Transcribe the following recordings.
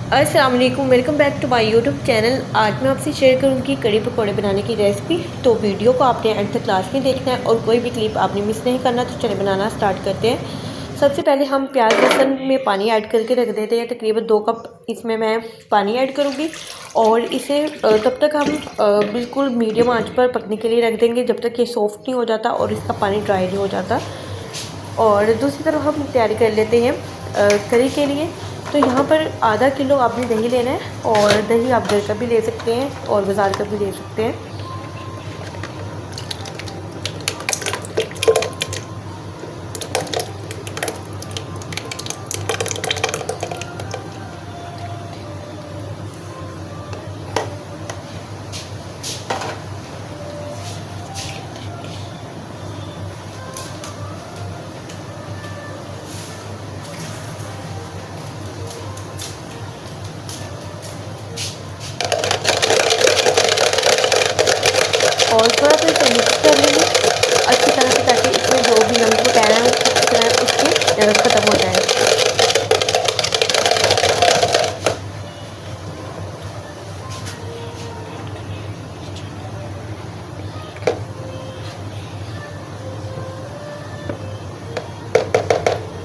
अस्सलाम वालेकुम, welcome back to my YouTube channel. आज मैं आपसे शेयर करूंगी कड़ी पकौड़े बनाने की रेसिपी। तो वीडियो को आपने एंड तक क्लास में देखना है और कोई भी क्लिप आपने मिस नहीं करना। तो चले बनाना स्टार्ट करते हैं। सबसे पहले हम प्याज लहसुन में पानी ऐड करके रख देते हैं। तकरीबन 2 कप इसमें मैं पानी ऐड करूँगी और इसे तब तक हम बिल्कुल मीडियम आँच पर पकने के लिए रख देंगे जब तक ये सॉफ्ट नहीं हो जाता और इसका पानी ड्राई नहीं हो जाता। और दूसरी तरफ हम तैयारी कर लेते हैं करी के लिए। तो यहाँ पर आधा किलो आपने दही लेना है और दही आप घर का भी ले सकते हैं और बाज़ार का भी ले सकते हैं। और थोड़ा सा इसे मिक्स कर लेंगे अच्छी तरह से ताकि इसमें जो भी नमक वगैरह है अच्छी तरह उसकी ख़त्म हो जाए।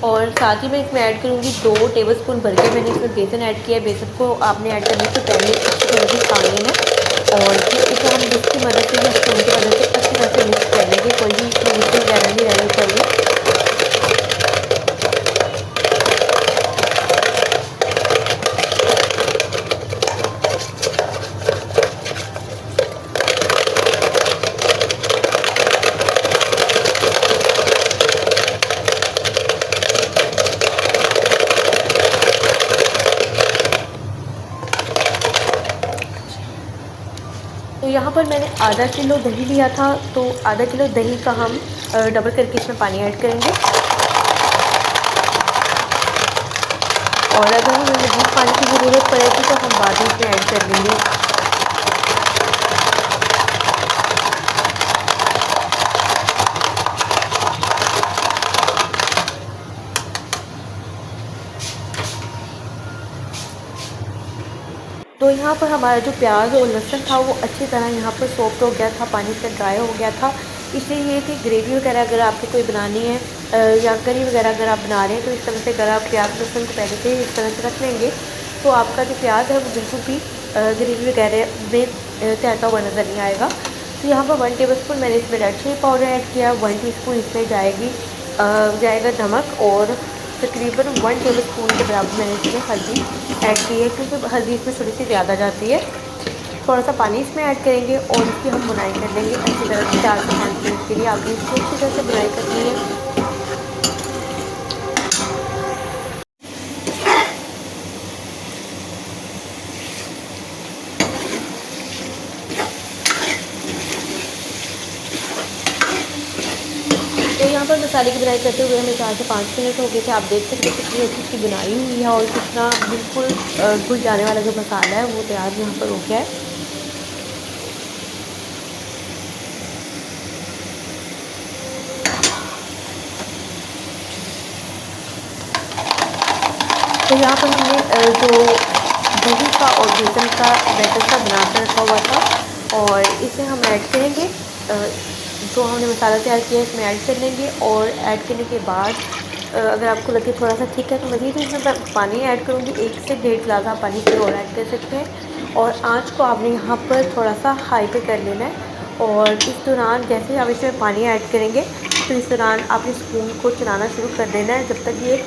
और साथ ही मैं इसमें ऐड करूँगी 2 टेबलस्पून भर के मैंने इसमें बेसन ऐड किया है। बेसन को आपने ऐड करने से पहले अच्छी तरह से छान लेना है और फिर इसे हम विस्क की मदद से या स्पून की मदद से अच्छी तरह से मिक्स कर लेंगे। कोई भी इसमें मिक्स वगैरह नहीं रहनी चाहिए। तो यहाँ पर मैंने आधा किलो दही लिया था, तो आधा किलो दही का हम डबल करके इसमें पानी ऐड करेंगे। और अगर हमें मज़ीद पानी की ज़रूरत पड़ेगी तो हम बाद में इसमें ऐड कर लेंगे। तो यहाँ पर हमारा जो प्याज और लहसुन था वो अच्छी तरह यहाँ पर सॉफ्ट हो गया था, पानी से ड्राई हो गया था। इसलिए ये कि ग्रेवी वगैरह अगर आपको कोई बनानी है या करी वगैरह अगर आप बना रहे हैं तो इस तरह से अगर आप प्याज लहसुन को पहले से इस तरह से रख लेंगे तो आपका जो प्याज है वो बिल्कुल भी ग्रेवी वगैरह में तैरता हुआ नज़र नहीं आएगा। तो यहाँ पर 1 टेबलस्पून मैंने इसमें रेड चिली पाउडर ऐड किया, 1 टीस्पून इसमें जाएगा नमक और तकरीबन 1 टेबलस्पून के बराबर मैंने इसमें हल्दी ऐड की है क्योंकि हल्दी इसमें थोड़ी सी ज़्यादा जाती है। थोड़ा सा पानी इसमें ऐड करेंगे और इसकी हम बुनाई कर लेंगे अच्छी तरह से 4 से 5 मिनट के लिए। आपने इसकी अच्छी तरह से बुनाई करनी है। तो यहाँ पर मसाले की बुनाई करते हुए हमें 4 से 5 मिनट हो गए थे। आप देख सकते हैं कितनी अच्छी इसकी बुनाई हुई है और कितना बिल्कुल घुल जाने वाला जो मसाला है वो तैयार यहाँ पर हो गया है। तो यहाँ पर हमने जो दही का और बेसन का बैटर सा बना कर रखा हुआ था और इसे हम ऐड करेंगे। जो हमने मसाला तैयार किया है इसमें ऐड कर लेंगे और ऐड करने के बाद अगर आपको लगे थोड़ा सा ठीक है तो मज़ीद इसमें पानी ऐड करूँगी। 1 से 1.5 गिलास आप पानी फिर और ऐड कर सकते हैं और आँच को आपने यहाँ पर थोड़ा सा हाई पे कर लेना है। और इस दौरान जैसे ही आप इसमें पानी ऐड करेंगे तो इस दौरान आपने स्पून को चलाना शुरू कर देना है जब तक ये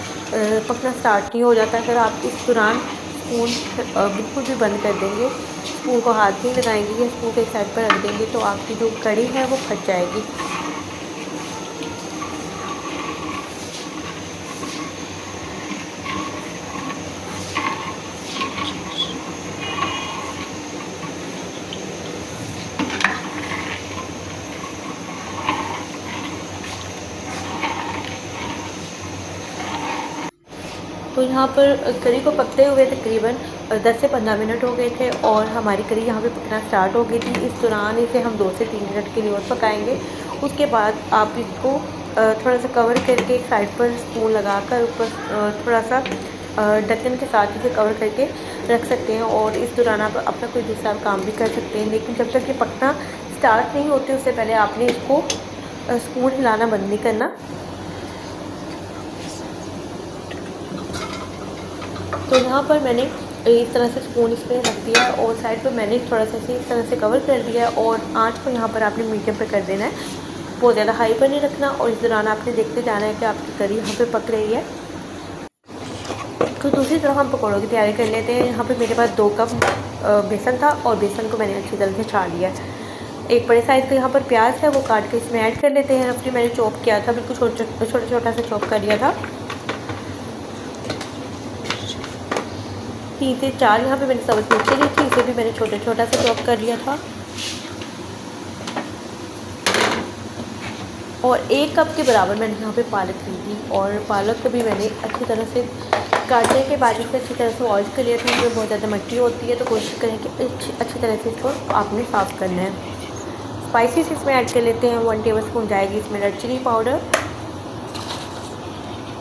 पकना स्टार्ट नहीं हो जाता। अगर आप इस दौरान स्पून बिल्कुल भी बंद कर देंगे, स्पून को हाथ नहीं लगाएंगे या स्पून को एक साइड पर रख देंगे तो आपकी जो कड़ी है वो फट जाएगी। तो यहाँ पर करी को पकते हुए तकरीबन 10 से 15 मिनट हो गए थे और हमारी करी यहाँ पे पकना स्टार्ट हो गई थी। इस दौरान इसे हम 2 से 3 मिनट के लिए और पकाएंगे। उसके बाद आप इसको थोड़ा सा कवर करके एक साइड पर स्पून लगाकर ऊपर थोड़ा सा ढक्कन के साथ इसे कवर करके रख सकते हैं और इस दौरान आप अपना कोई दूसरा काम भी कर सकते हैं। लेकिन जब तक ये पकना स्टार्ट नहीं होते उससे पहले आपने इसको स्पून हिलाना बंद नहीं करना। तो यहाँ पर मैंने इस तरह से स्पून इसमें रख दिया है और साइड पर मैंने थोड़ा सा इस तरह से कवर कर दिया है और आँच को यहाँ पर आपने मीडियम पे कर देना है, बहुत ज़्यादा हाई पर नहीं रखना। और इस दौरान आपने देखते जाना है कि आपकी करी यहाँ पे पक रही है। तो दूसरी तरफ हम पकौड़ों की तैयारी कर लेते हैं। यहाँ पे मेरे पास 2 कप बेसन था और बेसन को मैंने अच्छी तरह से छान लिया है। एक बड़े साइज़ का यहाँ पर प्याज है वो काट के इसमें ऐड कर लेते हैं। रफली मैंने चॉप किया था, बिल्कुल छोटा सा चॉप कर लिया था। 3 से 4 यहाँ पे मैंने सब्ज़ मिर्ची ली थी, इसे भी मैंने छोटा सा चॉप कर लिया था। और 1 कप के बराबर मैंने यहाँ पे पालक ली थी और पालक को भी मैंने अच्छी तरह से काटने के बाद इसे अच्छी तरह से वॉश कर लिया था। इसमें बहुत ज़्यादा मिट्टी होती है तो कोशिश करें कि अच्छी तरह से इसको आपने साफ़ करना है। स्पाइसेस इसमें ऐड कर लेते हैं। 1 टेबलस्पून जाएगी इसमें रेड चिली पाउडर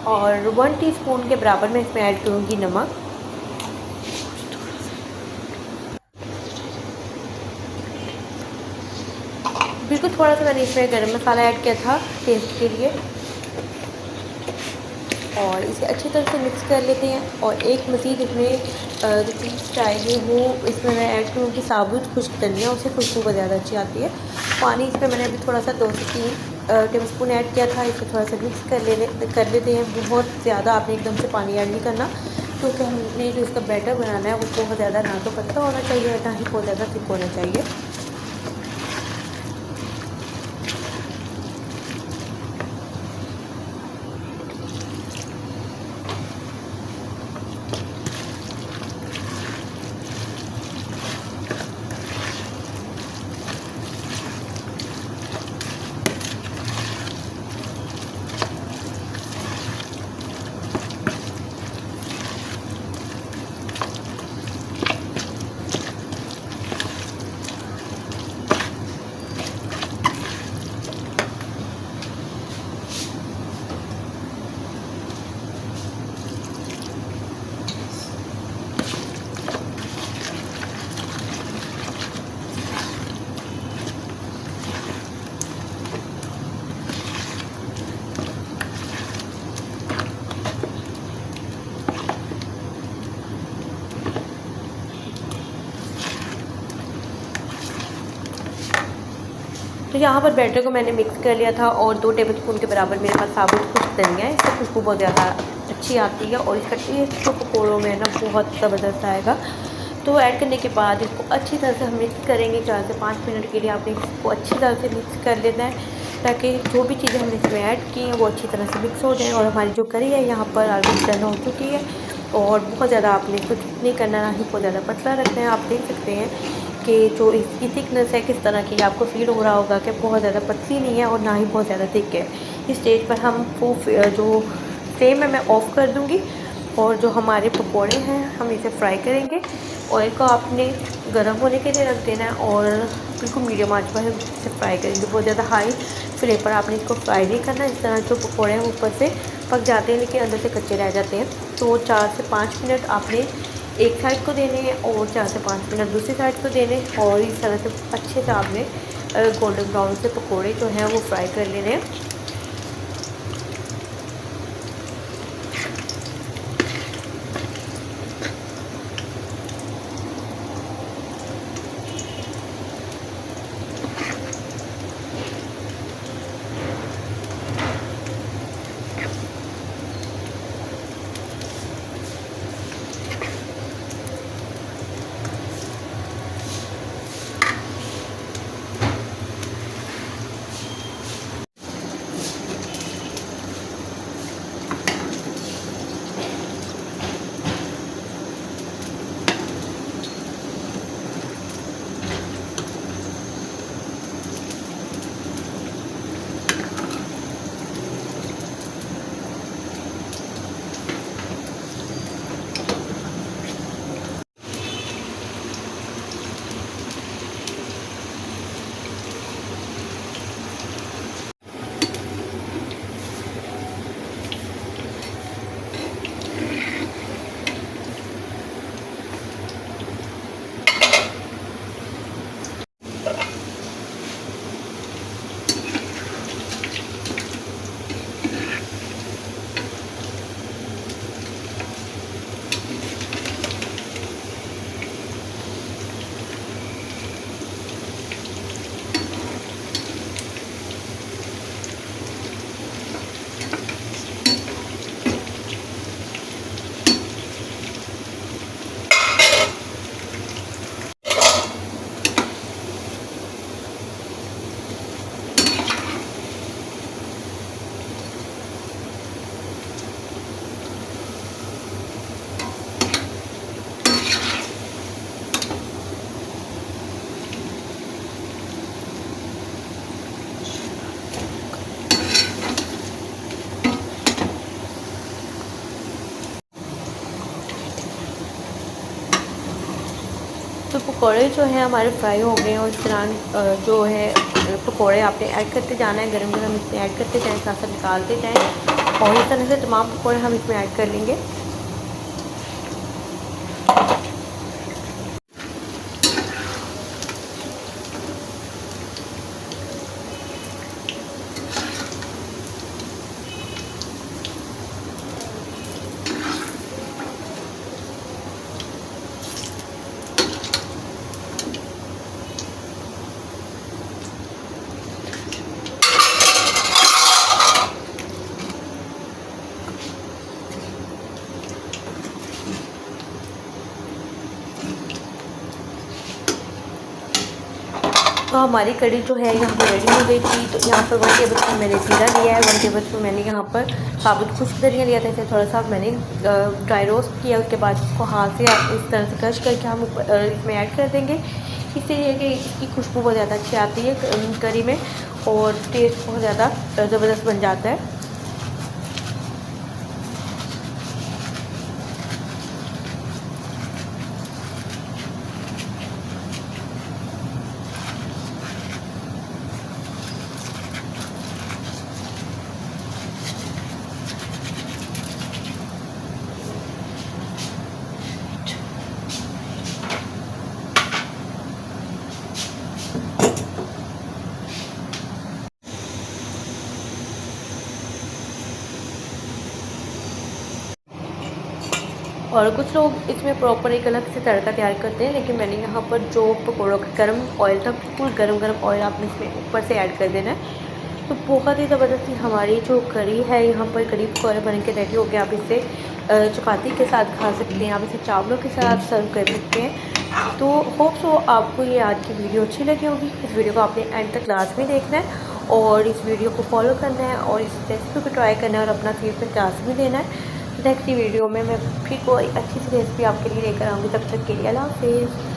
और 1 टीस्पून के बराबर मैं इसमें ऐड करूँगी नमक। बिल्कुल थोड़ा सा मैंने इसमें गरम मसाला ऐड किया था टेस्ट के लिए और इसे अच्छी तरह से मिक्स कर लेते हैं। और एक मज़ीद इसमें जो टेस्ट आएगी वो इसमें मैं ऐड करूँगी साबुत खुश्क धनिया, उससे खुशबू बहुत ज़्यादा अच्छी आती है। पानी इसमें मैंने अभी थोड़ा सा 2 से 3 टेबलस्पून ऐड किया था। इसे थोड़ा सा मिक्स कर लेते हैं। बहुत ज़्यादा आपने एकदम से पानी ऐड नहीं करना क्योंकि हमने जो इसका बैटर बनाना है वो बहुत ज़्यादा ना तो पतला होना चाहिए ना ही बहुत ज़्यादा थिक होना चाहिए। तो यहाँ पर बैटर को मैंने मिक्स कर लिया था और 2 टेबलस्पून के बराबर मेरे पास साबुत खुश्क धनिया है। इससे खुशबू बहुत ज़्यादा अच्छी आती है और इसका टेस्ट तो पकौड़ों में ना बहुत ज़बरदस्त आएगा। तो ऐड करने के बाद इसको अच्छी तरह से हम मिक्स करेंगे। 4 से 5 मिनट के लिए आपने इसको अच्छी तरह से मिक्स कर लेना है ताकि जो भी चीज़ें हमने इसमें ऐड की हैं वो अच्छी तरह से मिक्स हो जाए। और हमारी जो करी है यहाँ पर ऑलमोस्ट डन हो चुकी है और बहुत ज़्यादा आपने इसको थिक नहीं करना, ना ही बहुत ज़्यादा पतला रखना है। आप देख सकते हैं कि जो इसकी थिकनेस है किस तरह की, आपको फ़ील हो रहा होगा कि बहुत ज़्यादा पतली नहीं है और ना ही बहुत ज़्यादा थिक है। इस स्टेज पर हम वो जो फ्लेम है मैं ऑफ़ कर दूँगी और जो हमारे पकौड़े हैं हम इसे फ्राई करेंगे। ऑयल को आपने गर्म होने के लिए रख देना है और बिल्कुल मीडियम आंच पर इसे फ्राई करेंगे। बहुत ज़्यादा हाई फ्लेम पर आपने इसको फ्राई नहीं करना। इस तरह जो पकौड़े हैं ऊपर से पक जाते हैं लेकिन अंदर से कच्चे रह जाते हैं। तो 4 से 5 मिनट आपने एक साइड को देने हैं और 4 से 5 मिनट दूसरी साइड को देने और इस तरह से अच्छे से आपने गोल्डन ब्राउन से पकौड़े जो हैं वो फ्राई कर लेने हैं। तो पकौड़े जो हैं हमारे फ्राई हो गए हैं और इस दौरान जो है पकौड़े आपने ऐड करते जाना है, गरम गरम इसमें ऐड करते जाएँ, साथ साथ निकालते जाएँ और इस तरह से तमाम पकौड़े हम इसमें ऐड कर लेंगे। तो हमारी कड़ी जो है यहाँ पर रेडी हो गई थी। तो यहाँ पर 1 टेबल स्पून मैंने जीरा लिया है, 1 टेबल स्पून मैंने यहाँ पर साबुत खुश्क धनिया लिया था, इसे थोड़ा सा मैंने ड्राई रोस्ट किया। उसके बाद इसको हाथ से इस तरह से क्रश करके हम इसमें ऐड कर देंगे। इससे ये है कि इसकी खुशबू बहुत ज़्यादा अच्छी आती है करी में और टेस्ट बहुत ज़्यादा ज़बरदस्त बन जाता है। और कुछ लोग इसमें प्रॉपर एक अलग से तड़का तैयार करते हैं, लेकिन मैंने यहाँ पर जो पकौड़ों का गर्म ऑयल था, बिल्कुल गरम गरम ऑयल आपने इसमें ऊपर से ऐड कर देना है। तो बहुत ही ज़बरदस्ती हमारी जो करी है, यहाँ पर करी पकौड़े बन के रेडी हो गए। आप इसे चपाती के साथ खा सकते हैं, आप इसे चावलों के साथ सर्व कर सकते हैं। तो होप सो आपको ये आज की वीडियो अच्छी लगी होगी। इस वीडियो को आपने एंड तक क्लास में देखना है और इस वीडियो को फॉलो करना है और इस रेसिपी को ट्राई करना है और अपना फीडबैक क्लास में देना है। नेक्स्ट वीडियो में मैं फिर कोई अच्छी सी रेसिपी आपके लिए लेकर आऊँगी। तब तक के लिए अल्लाह हाफ़िज़।